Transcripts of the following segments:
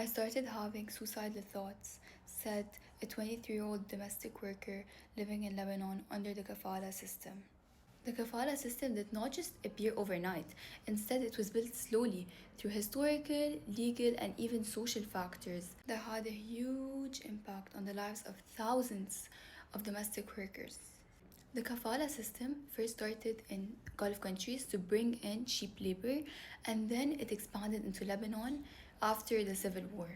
I started having suicidal thoughts, said a 23-year-old domestic worker living in Lebanon under the kafala system. The kafala system did not just appear overnight, instead, it was built slowly through historical, legal, and even social factors that had a huge impact on the lives of thousands of domestic workers. The kafala system first started in Gulf countries to bring in cheap labor, and then it expanded into Lebanon after the civil war.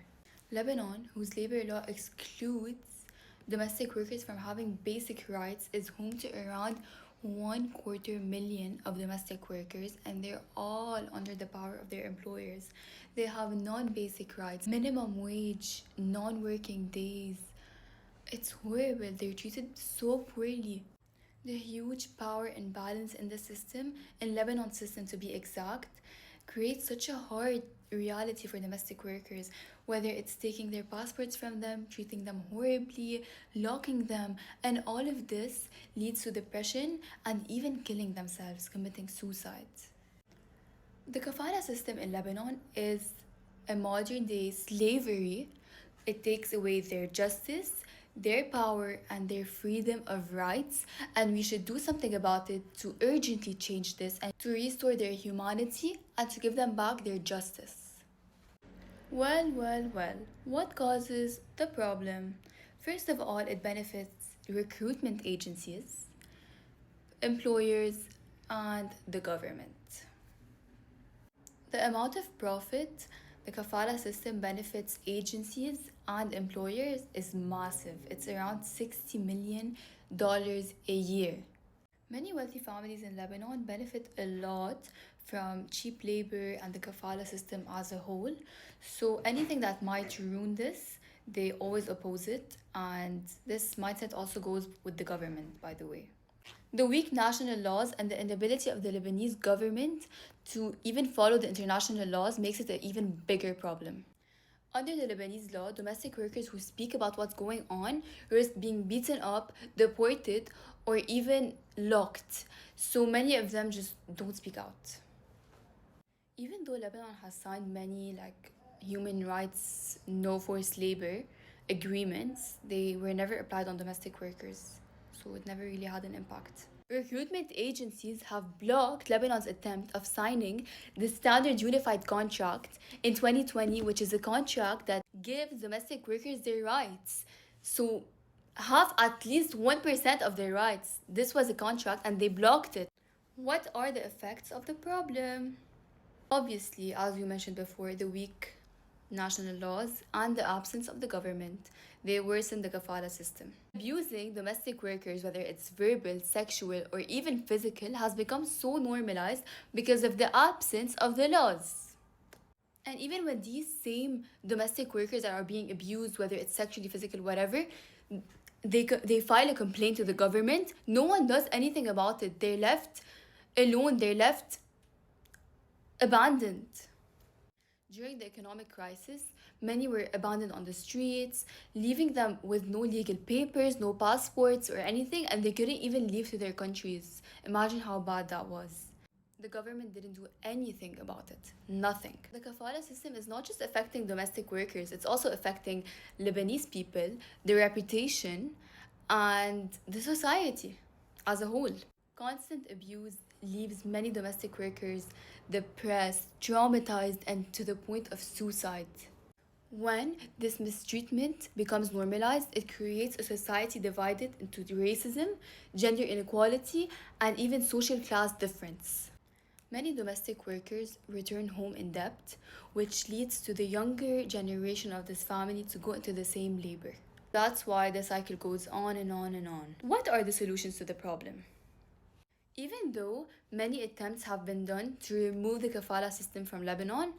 Lebanon, whose labor law excludes domestic workers from having basic rights, is home to around 1/4 million of domestic workers, and they're all under the power of their employers. They have non-basic rights, minimum wage, non-working days. It's horrible. They're treated so poorly. The huge power imbalance in the system, in Lebanon's system to be exact, creates such a hard reality for domestic workers, whether it's taking their passports from them, treating them horribly, locking them, and all of this leads to depression and even killing themselves, committing suicide. The kafala system in Lebanon is a modern day slavery. It takes away their justice, their power, and their freedom of rights, and we should do something about it to urgently change this and to restore their humanity and to give them back their justice. Well, what causes the problem? First of all, it benefits recruitment agencies, employers, and the government. The amount of profit the kafala system benefits agencies and employers is massive. It's around $60 million a year. Many wealthy families in Lebanon benefit a lot from cheap labor and the kafala system as a whole. So anything that might ruin this, they always oppose it. And this mindset also goes with the government, by the way. The weak national laws and the inability of the Lebanese government to even follow the international laws makes it an even bigger problem. Under the Lebanese law, domestic workers who speak about what's going on risk being beaten up, deported, or even locked. So many of them just don't speak out. Even though Lebanon has signed many human rights, no forced labor agreements, they were never applied on domestic workers. So it never really had an impact. Recruitment agencies have blocked Lebanon's attempt of signing the Standard Unified Contract in 2020, which is a contract that gives domestic workers their rights. So have at least 1% of their rights. This was a contract and they blocked it. What are the effects of the problem? Obviously, as we mentioned before, the weak national laws and the absence of the government, they worsen the kafala system. Abusing domestic workers, whether it's verbal, sexual, or even physical, has become so normalized because of the absence of the laws. And even when these same domestic workers that are being abused, whether it's sexually, physical, whatever, they file a complaint to the government, no one does anything about it. They're left alone, they're left abandoned. During the economic crisis, many were abandoned on the streets, leaving them with no legal papers, no passports or anything, and they couldn't even leave to their countries. Imagine how bad that was. The government didn't do anything about it. Nothing. The kafala system is not just affecting domestic workers, it's also affecting Lebanese people, their reputation, and the society as a whole. Constant abuse leaves many domestic workers depressed, traumatized, and to the point of suicide. When this mistreatment becomes normalized, it creates a society divided into racism, gender inequality, and even social class difference. Many domestic workers return home in debt, which leads to the younger generation of this family to go into the same labor. That's why the cycle goes on and on and on. What are the solutions to the problem? Even though many attempts have been done to remove the kafala system from Lebanon,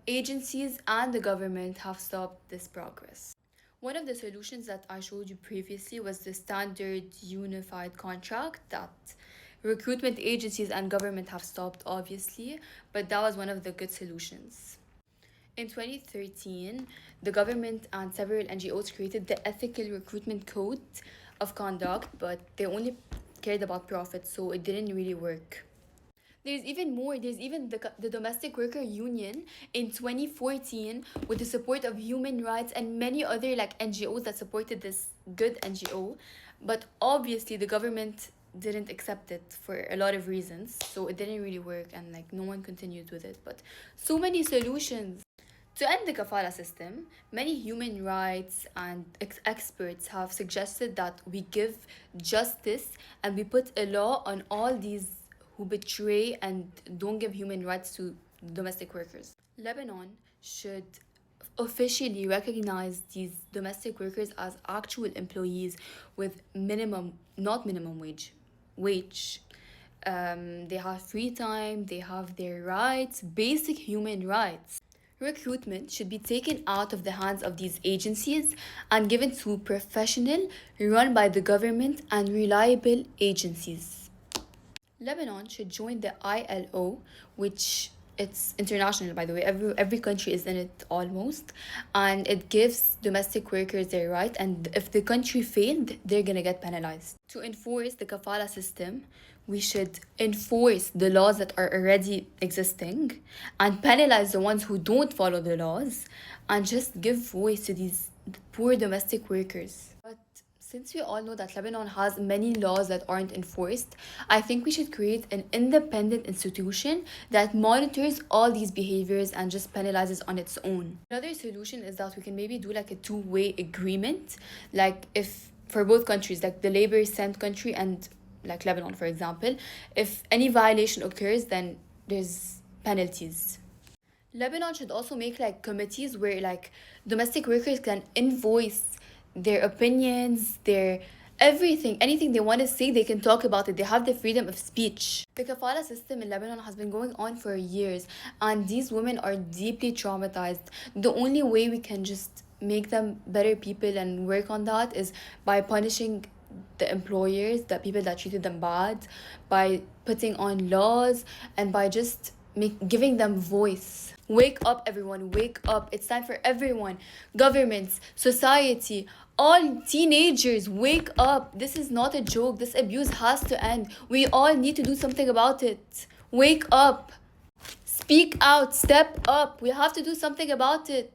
agencies and the government have stopped this progress. One of the solutions that I showed you previously was the Standard Unified Contract that recruitment agencies and government have stopped, obviously, but that was one of the good solutions. In 2013, the government and several NGOs created the Ethical Recruitment Code of Conduct, but they only cared about profit, so it didn't really work. There's even more. There's even the Domestic Worker Union in 2014 with the support of human rights and many other like NGOs that supported this good NGO. But obviously the government didn't accept it for a lot of reasons. So it didn't really work and like no one continued with it. But so many solutions. To end the kafala system, many human rights and experts have suggested that we give justice and we put a law on all these who betray and don't give human rights to domestic workers. Lebanon should officially recognize these domestic workers as actual employees with not minimum wage. They have free time, they have their rights, basic human rights. Recruitment should be taken out of the hands of these agencies and given to professional, run by the government and reliable agencies. Lebanon should join the ILO, which it's international by the way. Every country is in it almost, and it gives domestic workers their right, and if the country failed, they're gonna get penalized. To enforce the kafala system, we should enforce the laws that are already existing and penalize the ones who don't follow the laws and just give voice to these poor domestic workers. But since we all know that Lebanon has many laws that aren't enforced, I think we should create an independent institution that monitors all these behaviors and just penalizes on its own. Another solution is that we can maybe do like a two-way agreement, like if for both countries, like the labor sent country and like Lebanon, for example, if any violation occurs, then there's penalties. Lebanon should also make like committees where like domestic workers can invoice their opinions, their everything, anything they want to say, they can talk about it. They have the freedom of speech. The kafala system in Lebanon has been going on for years, and these women are deeply traumatized. The only way we can just make them better people and work on that is by punishing the employers, the people that treated them bad, by putting on laws and by just giving them voice. Wake up, everyone, wake up. It's time for everyone, governments, society, all teenagers, wake up. This is not a joke. This abuse has to end. We all need to do something about it. Wake up, speak out, step up. We have to do something about it.